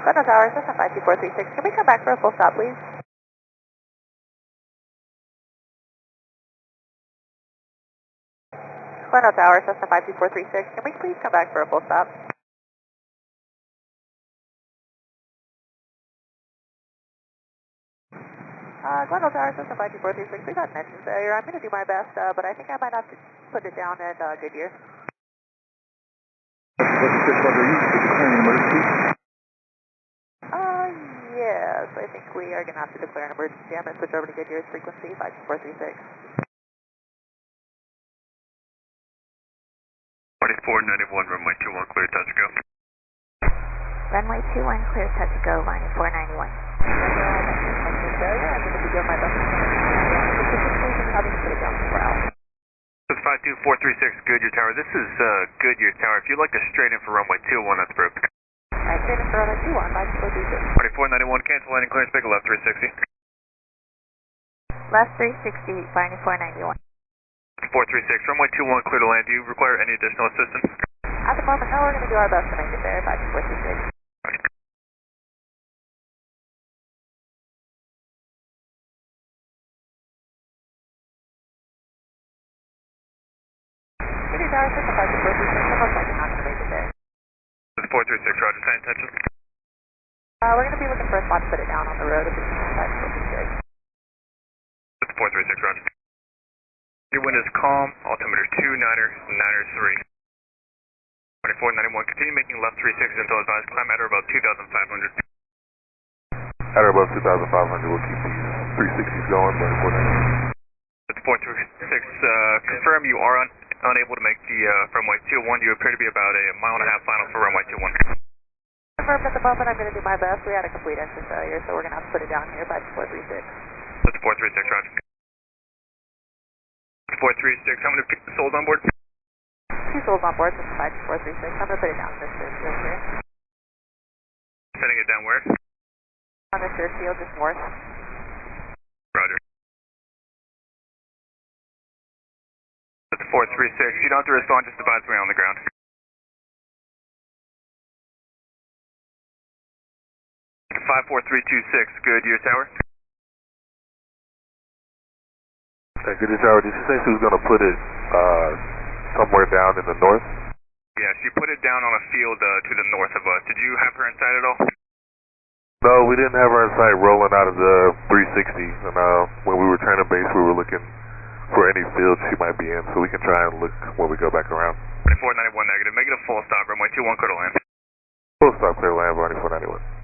Cessna Tower, Cessna 52436. Can we come back for a full stop, please? Cessna Tower, Cessna 52436. Can we please come back for a full stop? Glendale Tower, Cessna 52436. We got an engine failure. I'm going to do my best, but I think I might have to put it down in Goodyear. Yes, I think we are going to have to declare an emergency. I'm going to switch over to Goodyear's frequency, 52436. 2491, runway 21, clear, touch go. Runway 21, clear, touch go, line 491. I'm going to be doing my best. This is 52436, Goodyear Tower. This is Goodyear Tower. If you'd like to straight in for runway 21, that's approved. Alright, straight in for runway 21, 52436. 2491, cancel landing clearance, make a left 360. Left 360, line 491. 436, runway 21, clear to land. Do you require any additional assistance? At the moment, no, we're going to do our best to make it there, 52436. Goodyear Tower, Cessna 52436. It looks like you're not going to make it there. This is 436, roger, same intention. We're going to be looking for a spot to put it down on the road if it's 52436. This is 436, roger. Your wind is calm, altimeter 29er 3. 2491, continue making left 360 until advised, climb at or above 2,500. At or above 2,500, we'll keep these 360s going, but It's 436, confirm you are unable to make the runway 21. You appear to be about a mile and a half final for runway 21. Confirmed at the moment, I'm going to do my best. We had a complete engine failure, so we're going to have to put it down here, 52436. That's 436, roger. 436, how many souls on board? 2 souls on board, this is 52436. I'm going to put it down this field here. Setting it down where? On this third field, just north. Roger. That's 436, you don't have to respond, just advise me on the ground. It's 54326, Goodyear Tower. Goodyear Tower, did you say she was going to put it somewhere down in the north? Yeah, she put it down on a field to the north of us. Did you have her inside at all? No, we didn't have her in sight rolling out of the 360. And when we were trying to base, we were looking for any field she might be in, so we can try and look when we go back around. 2491 negative. Make it a full stop. Runway 21, clear to land. Full stop, clear land, 2491.